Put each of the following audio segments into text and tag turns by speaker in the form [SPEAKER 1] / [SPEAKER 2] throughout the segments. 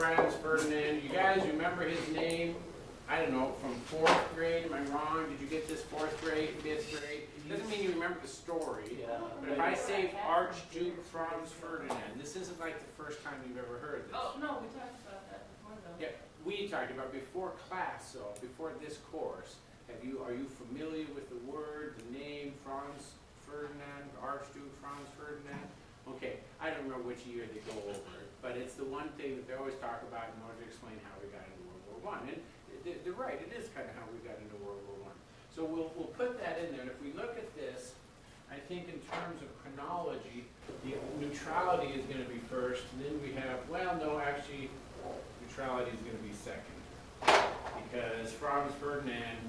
[SPEAKER 1] Franz Ferdinand. You guys remember his name? I don't know, from 4th grade, am I wrong? Did you get this 4th grade, 5th grade? Doesn't mean you remember the story.
[SPEAKER 2] Yeah.
[SPEAKER 1] But if I say Archduke Franz Ferdinand, this isn't like the first time you've ever heard this.
[SPEAKER 3] Oh, no, we talked about that before, though.
[SPEAKER 1] Yeah, we talked about before class, so before this course. Are you familiar with the word, the name, Franz Ferdinand, Archduke Franz Ferdinand? Okay, I don't remember which year they go over it, but it's the one thing that they always talk about in order to explain how we got into World War I. And they're right, it is kind of how we got into World War I. So we'll put that in there. And if we look at this, I think in terms of chronology, the neutrality is going to be first, and then we have, well, no, actually, neutrality is going to be second. Because Franz Ferdinand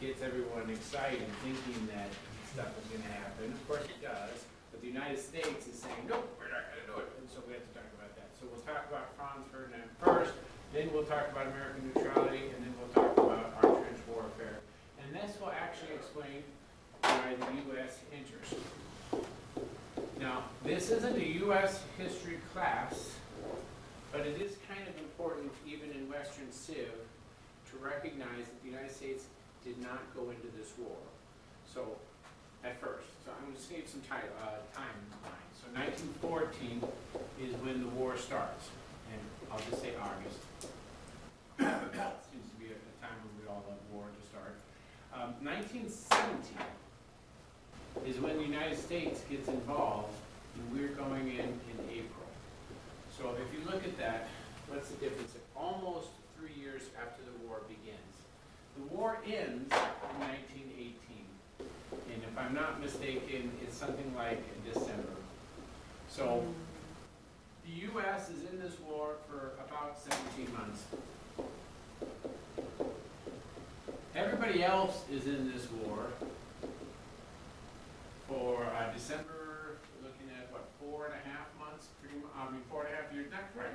[SPEAKER 1] gets everyone excited, thinking that stuff is going to happen. Of course it does, but the United States is saying, nope, we're not going to do it. And so we have to talk about that. So we'll talk about Franz Ferdinand first, then we'll talk about American neutrality, and then we'll talk about our trench warfare. And this will actually explain why the U.S. enters. Now, this isn't a U.S. history class, but it is kind of important, even in Western Civ, to recognize that the United States did not go into this war. So, at first. So I'm going to save some timeline. So 1914 is when the war starts. And I'll just say August. Seems to be a time when we all love war to start. 1917 is when the United States gets involved, and we're going in April. So if you look at that, what's the difference? Almost 3 years after the war begins. The war ends in 1918. And if I'm not mistaken, it's something like in December. So the U.S. is in this war for about 17 months. Everybody else is in this war for December, we're looking at what, 4.5 months? 4.5 years, not quite,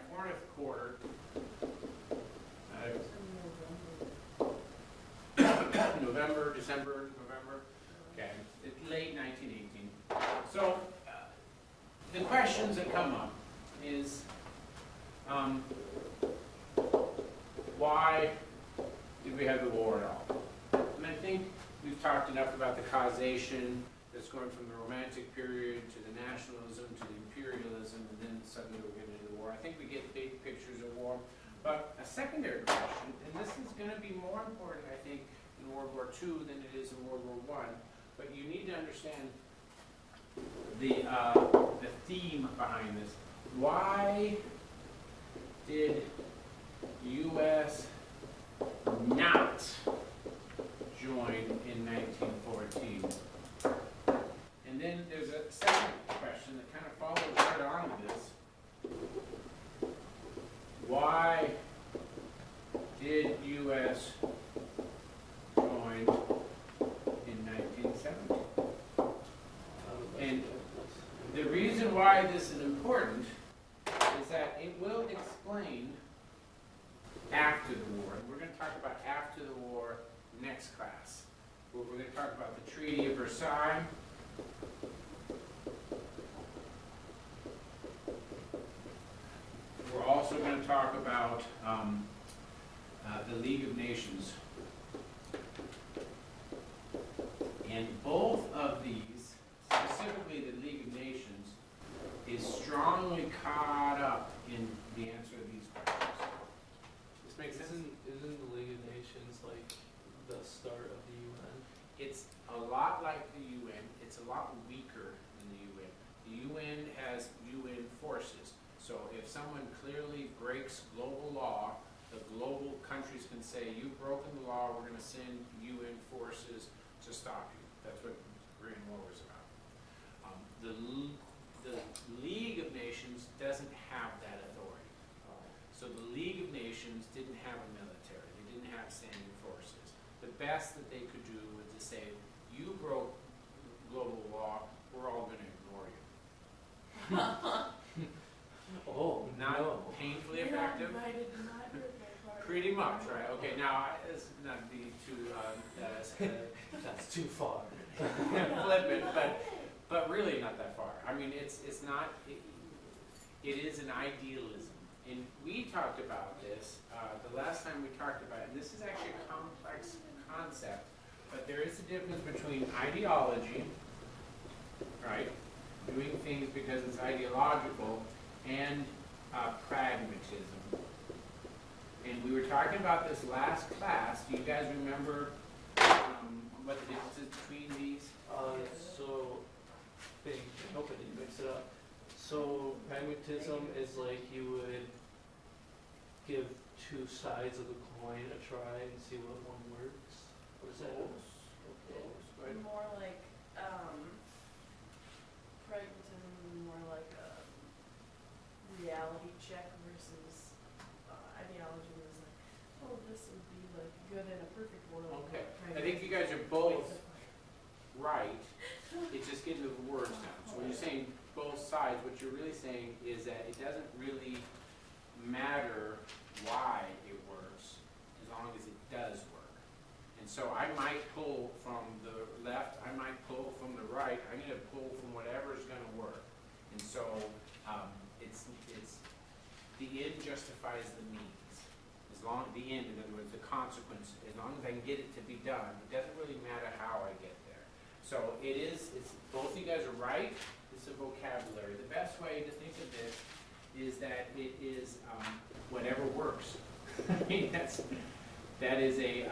[SPEAKER 1] 4.25 November, December, November. Okay, it's late 1918. So the questions that come up is why did we have the war at all? And I think we've talked enough about the causation that's going from the Romantic period to the nationalism to the imperialism, and then suddenly we're getting into the war. I think we get big pictures of war. But a secondary question, and this is going to be more important, I think, in World War II than it is in World War I, but you need to understand the theme behind this. Why did the U.S. not join in 1914? And then there's a second question that kind of follows right on to this. Why did U.S. join in 1970? And the reason why this is important is that it will explain after the war. And we're going to talk about after the war next class. We're going to talk about the Treaty of Versailles. We're also going to talk about the League of Nations. And both of these, specifically the League of Nations, is strongly caught up in the answer to these questions. This makes sense?
[SPEAKER 2] Isn't the League of Nations like the start of the UN?
[SPEAKER 1] It's a lot like the UN. It's a lot weaker than the UN. The UN has UN forces. So if someone clearly breaks global law, the global countries can say, you've broken the law, we're going to send UN forces to stop you. That's what the Korean War was about. The League of Nations doesn't have that authority. So the League of Nations didn't have a military. They didn't have standing forces. The best that they could do was to say, you broke global law, we're all going to ignore you.
[SPEAKER 2] Oh,
[SPEAKER 1] not
[SPEAKER 2] no.
[SPEAKER 1] painfully effective. Pretty much, right? Okay, now it's not be too
[SPEAKER 2] That's too far.
[SPEAKER 1] flippant, but really not that far. I mean, it's not. It is an idealism. And we talked about this, the last time we talked about it, and this is actually a complex concept, but there is a difference between ideology, right, doing things because it's ideological, and pragmatism. And we were talking about this last class. Do you guys remember what the difference is between these?
[SPEAKER 2] So, I hope I didn't mix it up. So, pragmatism is like you would give two sides of the coin a try and see what one works. What is that?
[SPEAKER 3] Right. More like, pragmatism, more like a reality check versus ideology was like, oh, this would be like good in a perfect world.
[SPEAKER 1] Okay.
[SPEAKER 3] but
[SPEAKER 1] I think you guys are both right. It's just getting the words down. So when you're saying both sides, what you're really saying is that it doesn't really matter why it works as long as it does work. And so I might pull from the left, I might pull from the right, I'm going to pull from whatever's going to work. And so it's the end justifies the means. As long the end, in other words, the consequence, as long as I can get it to be done, it doesn't really matter how I get there. So it's both of you guys are right. It's a vocabulary. The best way to think of this is that it is whatever works. I mean, that is a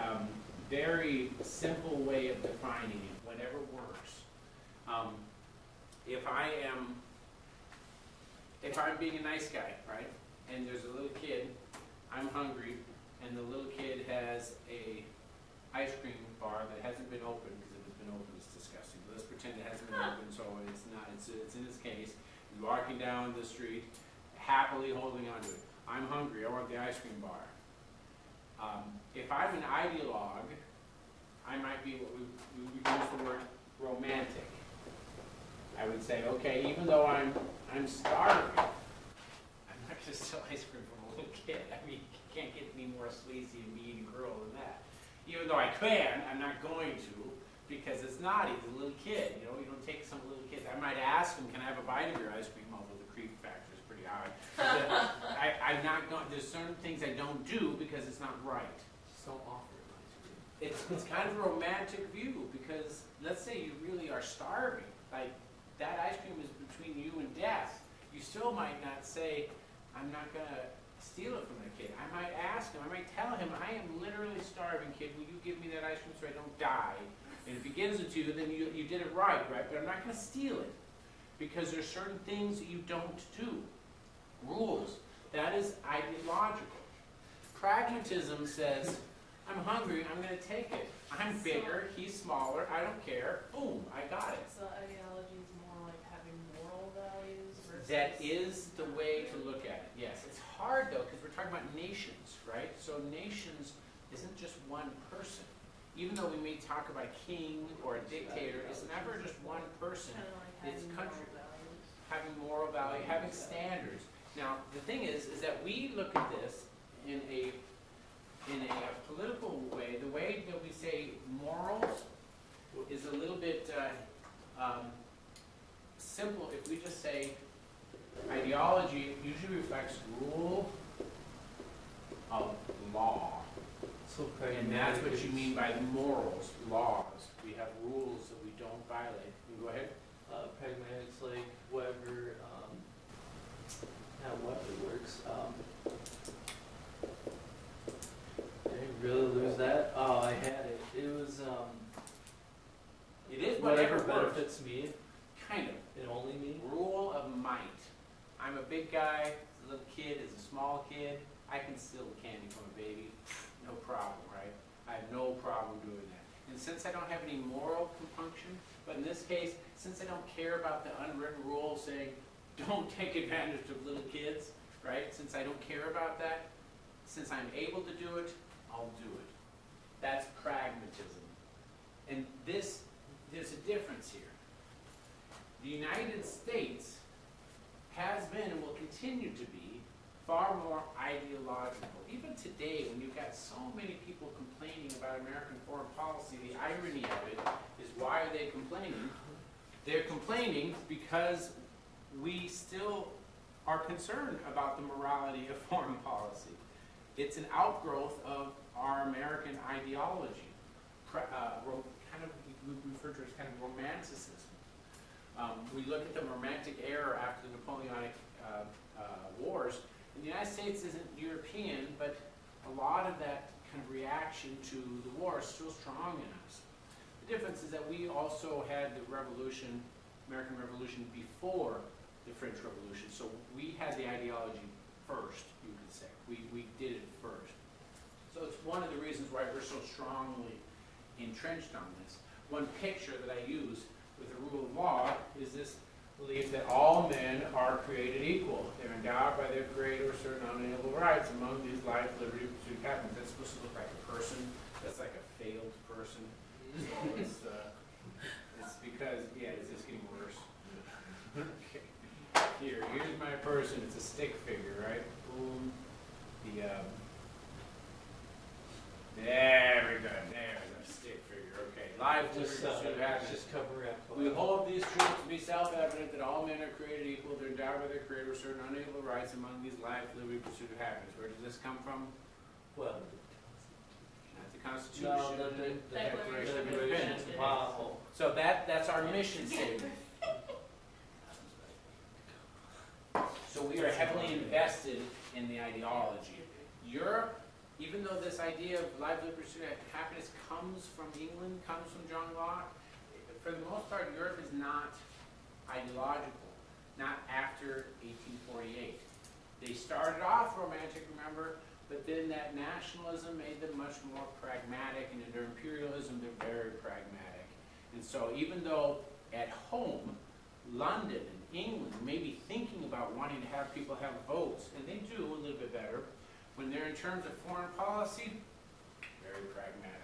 [SPEAKER 1] very simple way of defining it. Whatever works. If I'm being a nice guy, right, and there's a little kid, I'm hungry, and the little kid has a ice cream bar that hasn't been opened, because if it's been opened, it's disgusting. But let's pretend it hasn't been opened, so it's not. It's in this case. He's walking down the street, happily holding onto it. I'm hungry. I want the ice cream bar. If I'm an ideologue, I might be what we use the word romantic. I would say, okay, even though I'm starving, I'm not going to steal ice cream from a little kid. I mean, you can't get any more sleazy and mean girl than that. Even though I can, I'm not going to, because it's naughty. It's a little kid, you know. You don't take some little kids. I might ask him, can I have a bite of your ice cream? Although the creep factor is pretty high. I'm not going. There's certain things I don't do because it's not right.
[SPEAKER 2] Just don't offer an ice cream.
[SPEAKER 1] It's kind of a romantic view, because let's say you really are starving, like that ice cream is between you and death. You still might not say, I'm not going to steal it from the kid. I might ask him, I might tell him, I am literally starving, kid. Will you give me that ice cream so I don't die? And if he gives it to you, then you did it right? But I'm not going to steal it, because there's certain things that you don't do. Rules. That is ideological. Pragmatism says, I'm hungry, I'm going to take it. I'm bigger, he's smaller, I don't care. Boom, I got it.
[SPEAKER 3] So ideology is more like having moral values versus...
[SPEAKER 1] That is the way to look at it, yes. It's hard, though, because we're talking about nations, right? So nations isn't just one person. Even though we may talk about a king or a dictator, it's never just one person.
[SPEAKER 3] Kind of like
[SPEAKER 1] It's
[SPEAKER 3] having
[SPEAKER 1] country.
[SPEAKER 3] moral values.
[SPEAKER 1] Having moral value, having standards. Now, the thing is that we look at this in a political way. The way that we say morals is a little bit simple. If we just say ideology, it usually reflects rule of law.
[SPEAKER 2] So
[SPEAKER 1] And that's what you mean by morals, laws. We have rules that we don't violate. You can go ahead.
[SPEAKER 2] Pragmatic's like whatever, not whatever works. Did I really lose that? Oh, I had it. It was,
[SPEAKER 1] It is
[SPEAKER 2] whatever
[SPEAKER 1] whatever works.
[SPEAKER 2] benefits me,
[SPEAKER 1] Kind of.
[SPEAKER 2] and only me.
[SPEAKER 1] Rule of might. I'm a big guy, the little kid is a small kid. I can steal candy from a baby. No problem, right? I have no problem doing that. And since I don't have any moral compunction, but in this case, since I don't care about the unwritten rule saying, don't take advantage of little kids, right? Since I don't care about that, since I'm able to do it, I'll do it. That's pragmatism. And there's a difference here. The United States has been and will continue to be far more ideological. Even today, when you've got so many people complaining about American foreign policy, the irony of it is, why are they complaining? They're complaining because we still are concerned about the morality of foreign policy. It's an outgrowth of our American ideology, kind of we refer to as kind of romanticism. We look at the romantic era after the Napoleonic wars, and the United States isn't European, but a lot of that kind of reaction to the war is still strong in us. The difference is that we also had the revolution, American Revolution, before the French Revolution. So we had the ideology first, you could say. We did it first. So it's one of the reasons why we're so strongly entrenched on this. One picture that I use with the rule of law is this belief that all men are created equal. They're endowed by their Creator with certain unalienable rights. Among these, life, liberty, pursuit, and happiness. That's supposed to look like a person. That's like a failed person. So it's because, yeah, it's just getting worse. Okay. Here's my person. It's a stick figure, right? Boom. There we go. There's a stick figure. Okay. Life, liberty, pursuit, happiness.
[SPEAKER 2] Just cover up.
[SPEAKER 1] We hold these truths to be self-evident that all men are created equal. They're endowed by their Creator with certain unalienable rights. Among these, life, liberty, pursuit of happiness. Where does this come from?
[SPEAKER 2] Well,
[SPEAKER 1] Not the Constitution.
[SPEAKER 2] no, the
[SPEAKER 1] Declaration of
[SPEAKER 2] Declaration.
[SPEAKER 1] Independence.
[SPEAKER 2] Wow.
[SPEAKER 1] So that's our mission statement. So we are heavily invested in the ideology. Europe, even though this idea of life, liberty, pursuit of happiness comes from England, comes from John Locke, for the most part, Europe is not ideological, not after 1848. They started off romantic, remember, but then that nationalism made them much more pragmatic, and under imperialism, they're very pragmatic. And so even though at home, London and England may be thinking about wanting to have people have votes, and they do a little bit better, when they're in terms of foreign policy, very pragmatic.